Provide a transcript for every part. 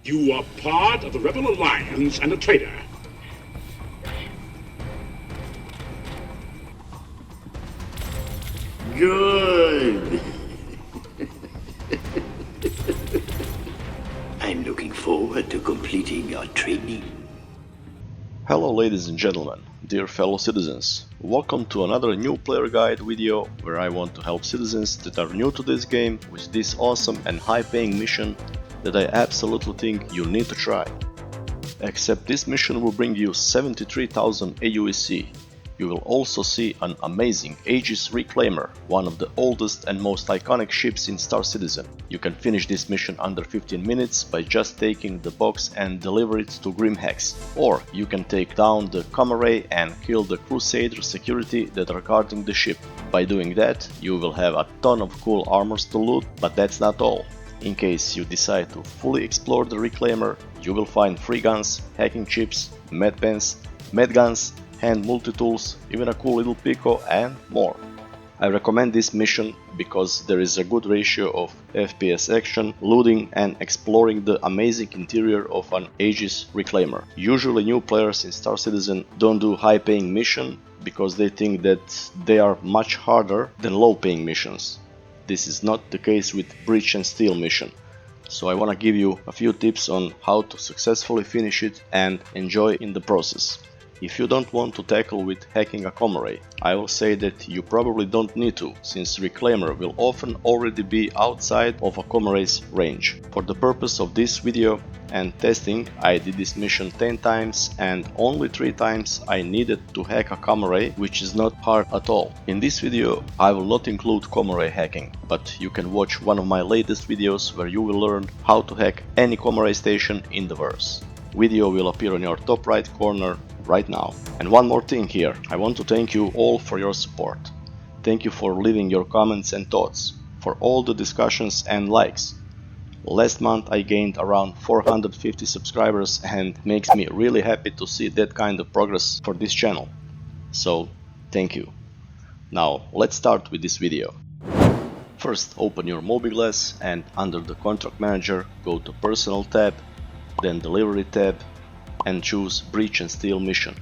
You are part of the Rebel Alliance and a traitor. Good. I'm looking forward to completing your training. Hello ladies and gentlemen, dear fellow citizens. Welcome to another new player guide video where I want to help citizens that are new to this game with this awesome and high-paying mission that I absolutely think you need to try. Except this mission will bring you 73,000 AUEC. You will also see an amazing Aegis Reclaimer, one of the oldest and most iconic ships in Star Citizen. You can finish this mission under 15 minutes by just taking the box and deliver it to Grim Hex. Or you can take down the Commaray and kill the Crusader security that are guarding the ship. By doing that, you will have a ton of cool armors to loot, but that's not all. In case you decide to fully explore the Reclaimer, you will find free guns, hacking chips, medpens, medguns, hand multi-tools, even a cool little Pico and more. I recommend this mission because there is a good ratio of FPS action, looting and exploring the amazing interior of an Aegis Reclaimer. Usually new players in Star Citizen don't do high-paying mission because they think that they are much harder than low-paying missions. This is not the case with Breach and Steal mission. So I wanna give you a few tips on how to successfully finish it and enjoy in the process. If you don't want to tackle with hacking a Commaray, I will say that you probably don't need to, since Reclaimer will often already be outside of a Commaray's range. For the purpose of this video and testing, I did this mission 10 times and only 3 times I needed to hack a Commaray, which is not hard at all. In this video I will not include Commaray hacking, but you can watch one of my latest videos where you will learn how to hack any Commaray station in the verse. Video will appear on your top right corner right now. And one more thing here, I want to thank you all for your support. Thank you for leaving your comments and thoughts, for all the discussions and likes. Last month I gained around 450 subscribers and makes me really happy to see that kind of progress for this channel. So, thank you. Now, let's start with this video. First, open your mobiGlas and under the Contract Manager, go to Personal tab, then Delivery tab, and choose Breach and Steal mission.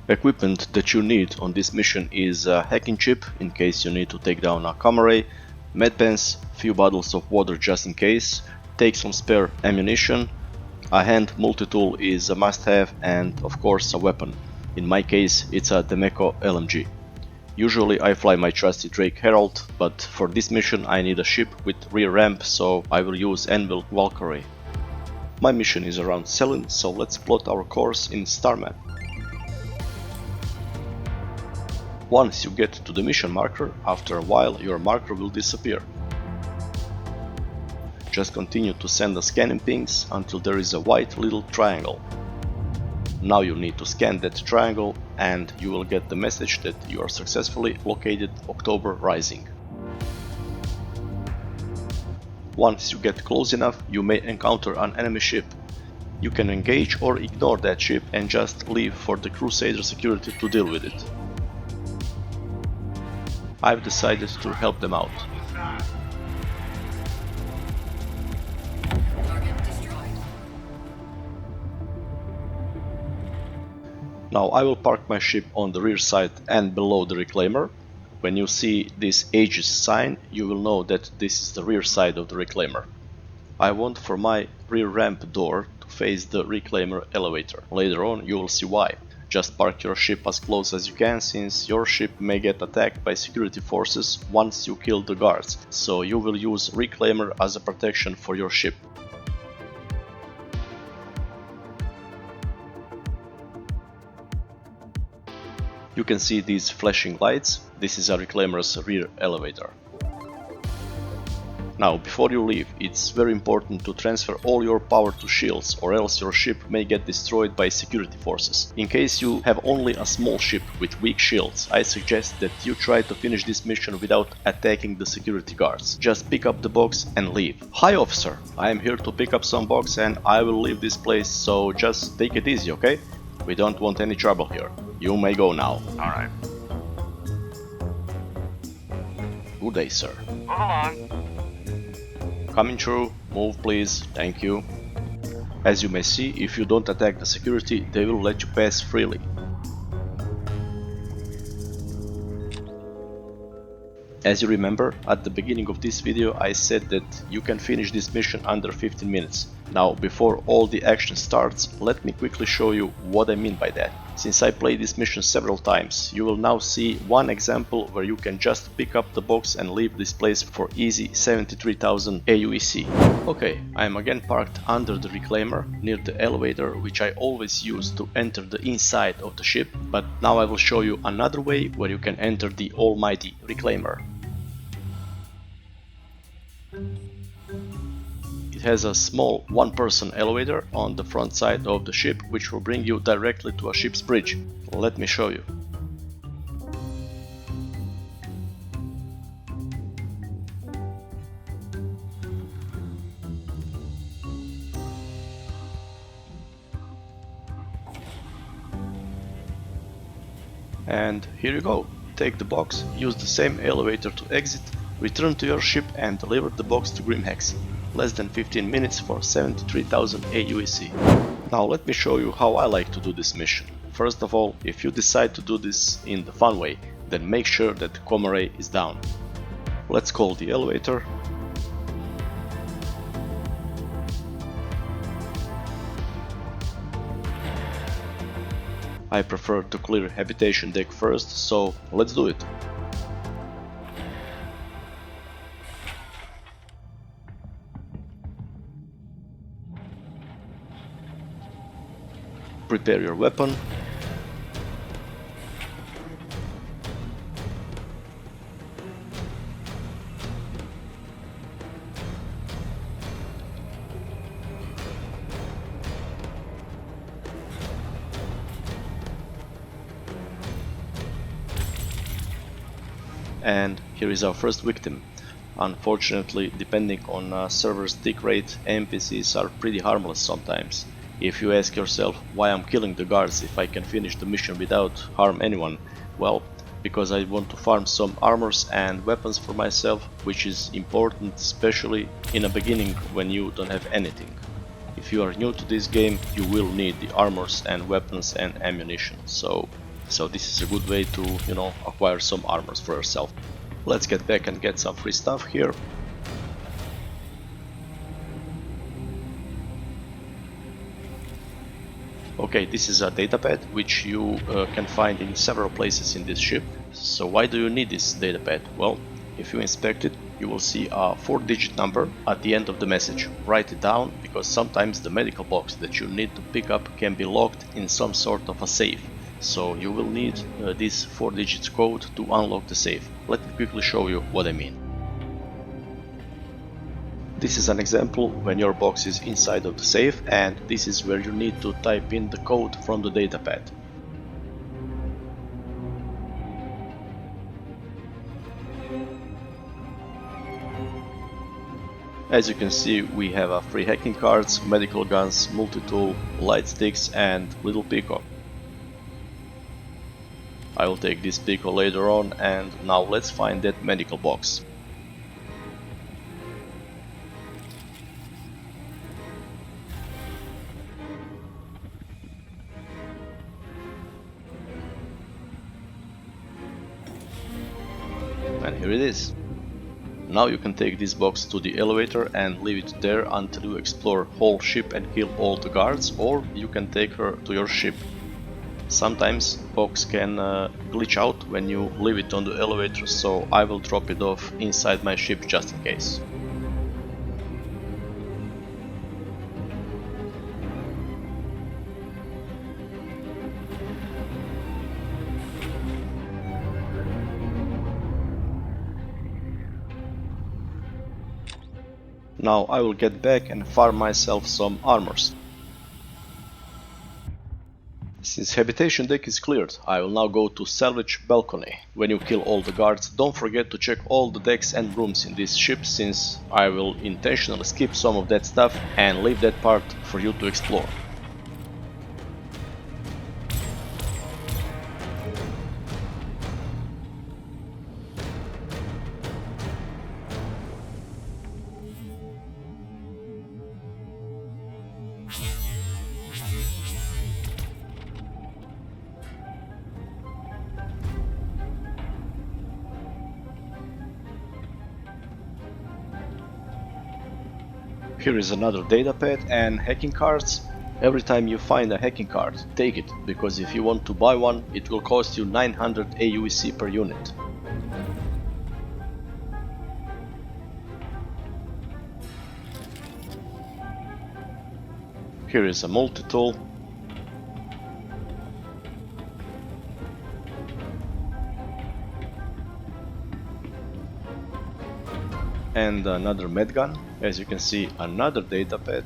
Equipment that you need on this mission is a hacking chip in case you need to take down a Commaray, medpens, few bottles of water just in case, take some spare ammunition, a hand multi-tool is a must-have, and of course a weapon. In my case it's a Demeco LMG. Usually I fly my trusty Drake Herald, but for this mission I need a ship with rear ramp, so I will use Anvil Valkyrie. My mission is around Selin, so let's plot our course in Star Map. Once you get to the mission marker, after a while your marker will disappear. Just continue to send the scanning pings until there is a white little triangle. Now you need to scan that triangle and you will get the message that you are successfully located October Rising. Once you get close enough, you may encounter an enemy ship. You can engage or ignore that ship and just leave for the Crusader security to deal with it. I've decided to help them out. Now I will park my ship on the rear side and below the Reclaimer. When you see this Aegis sign, you will know that this is the rear side of the Reclaimer. I want for my rear ramp door to face the Reclaimer elevator. Later on you will see why. Just park your ship as close as you can, since your ship may get attacked by security forces once you kill the guards, so you will use Reclaimer as a protection for your ship. You can see these flashing lights. This is a Reclaimer's rear elevator. Now, before you leave, it's very important to transfer all your power to shields, or else your ship may get destroyed by security forces. In case you have only a small ship with weak shields, I suggest that you try to finish this mission without attacking the security guards. Just pick up the box and leave. Hi officer, I am here to pick up some box and I will leave this place, so just take it easy, okay? We don't want any trouble here. You may go now. Alright. Good day, sir. Move along. Coming through. Move please, thank you. As you may see, if you don't attack the security, they will let you pass freely. As you remember, at the beginning of this video I said that you can finish this mission under 15 minutes. Now, before all the action starts, let me quickly show you what I mean by that. Since I played this mission several times, you will now see one example where you can just pick up the box and leave this place for easy 73,000 AUEC. Okay, I am again parked under the reclaimer, near the elevator, which I always use to enter the inside of the ship, but now I will show you another way where you can enter the almighty reclaimer. It has a small one-person elevator on the front side of the ship, which will bring you directly to a ship's bridge. Let me show you. And here you go. Take the box, use the same elevator to exit, return to your ship and deliver the box to Grimhex. Less than 15 minutes for 73,000 AUEC. Now let me show you how I like to do this mission. First of all, if you decide to do this in the fun way, then make sure that the coma ray is down. Let's call the elevator. I prefer to clear habitation deck first, so let's do it. Prepare your weapon. And here is our first victim. Unfortunately, depending on server's tick rate, NPCs are pretty harmless sometimes. If you ask yourself why I'm killing the guards if I can finish the mission without harm anyone, well, because I want to farm some armors and weapons for myself, which is important especially in the beginning when you don't have anything. If you are new to this game, you will need the armors and weapons and ammunition, so this is a good way to, acquire some armors for yourself. Let's get back and get some free stuff here. Okay, this is a datapad which you can find in several places in this ship. So why do you need this datapad? Well, if you inspect it, you will see a 4-digit number at the end of the message. Write it down, because sometimes the medical box that you need to pick up can be locked in some sort of a safe. So you will need this 4-digit code to unlock the safe. Let me quickly show you what I mean. This is an example when your box is inside of the safe, and this is where you need to type in the code from the datapad. As you can see, we have free hacking cards, medical guns, multi-tool, light sticks and little Pico. I will take this Pico later on, and now let's find that medical box. And here it is. Now you can take this box to the elevator and leave it there until you explore whole ship and kill all the guards, or you can take her to your ship. Sometimes box can glitch out when you leave it on the elevator, so I will drop it off inside my ship just in case. Now I will get back and farm myself some armors. Since habitation deck is cleared, I will now go to salvage balcony. When you kill all the guards, don't forget to check all the decks and rooms in this ship, since I will intentionally skip some of that stuff and leave that part for you to explore. Here is another datapad and hacking cards. Every time you find a hacking card, take it, because if you want to buy one, it will cost you 900 AUEC per unit. Here is a multi-tool. And another medgun. As you can see, another datapad.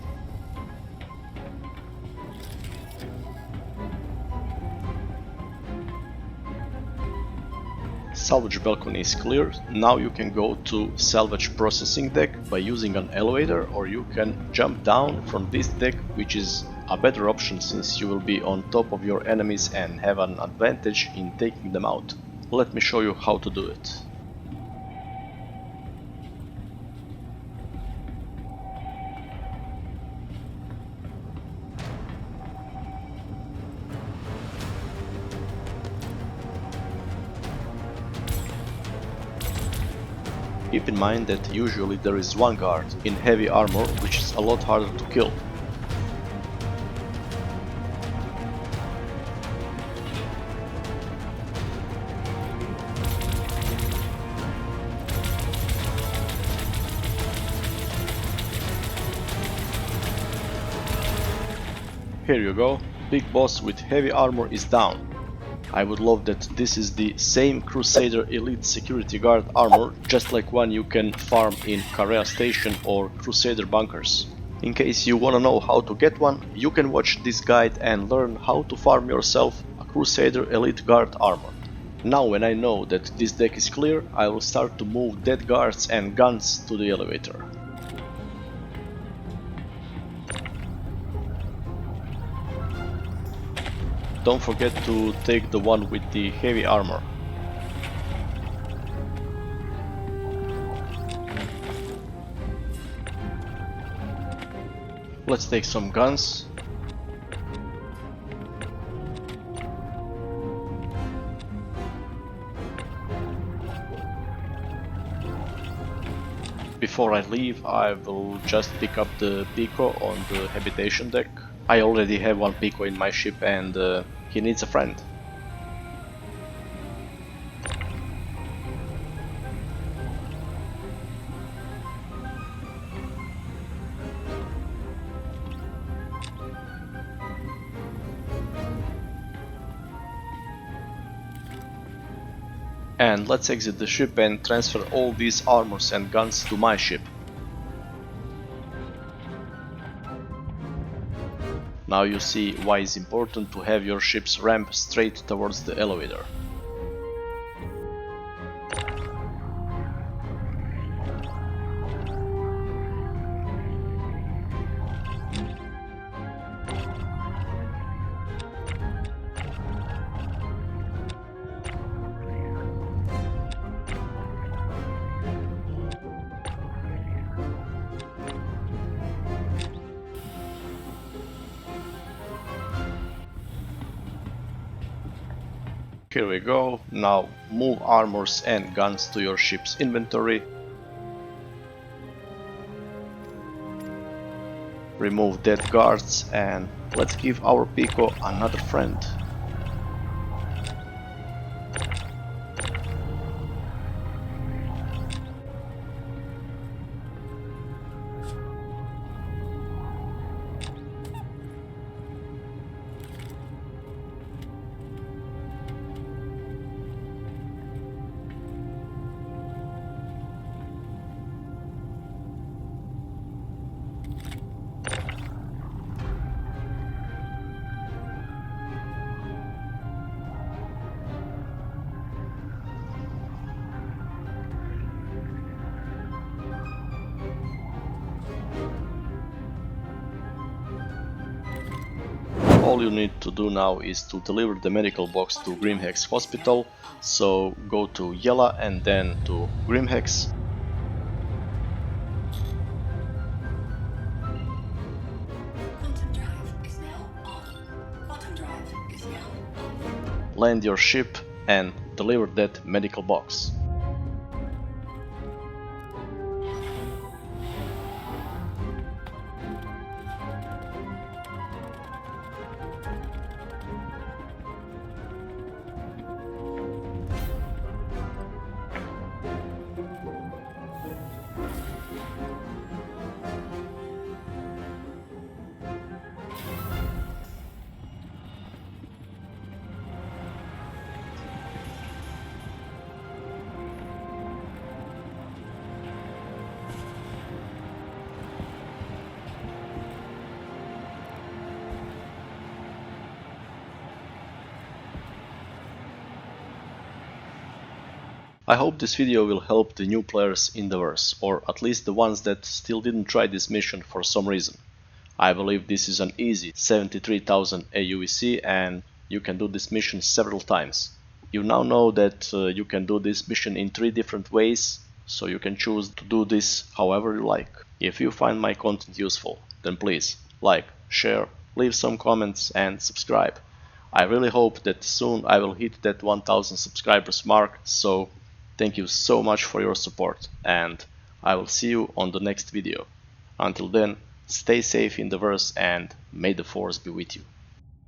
Salvage balcony is clear. Now you can go to salvage processing deck by using an elevator, or you can jump down from this deck, which is a better option since you will be on top of your enemies and have an advantage in taking them out. Let me show you how to do it. Keep in mind that usually there is one guard in heavy armor, which is a lot harder to kill. Here you go, big boss with heavy armor is down. I would love that this is the same Crusader Elite Security Guard armor, just like one you can farm in Karea Station or Crusader bunkers. In case you wanna know how to get one, you can watch this guide and learn how to farm yourself a Crusader Elite Guard armor. Now when I know that this deck is clear, I will start to move dead guards and guns to the elevator. Don't forget to take the one with the heavy armor. Let's take some guns. Before I leave, I will just pick up the Pico on the habitation deck. I already have one Pico in my ship and he needs a friend. And let's exit the ship and transfer all these armors and guns to my ship. Now you see why it's important to have your ship's ramp straight towards the elevator. Here we go, now move armors and guns to your ship's inventory. Remove dead guards and let's give our Pico another friend. All you need to do now is to deliver the medical box to Grimhex Hospital, so go to Yela and then to Grimhex. Land your ship and deliver that medical box. I hope this video will help the new players in the verse, or at least the ones that still didn't try this mission for some reason. I believe this is an easy 73,000 AUEC and you can do this mission several times. You now know that you can do this mission in 3 different ways, so you can choose to do this however you like. If you find my content useful, then please like, share, leave some comments and subscribe. I really hope that soon I will hit that 1000 subscribers mark, so thank you so much for your support and I will see you on the next video. Until then, stay safe in the verse and may the force be with you.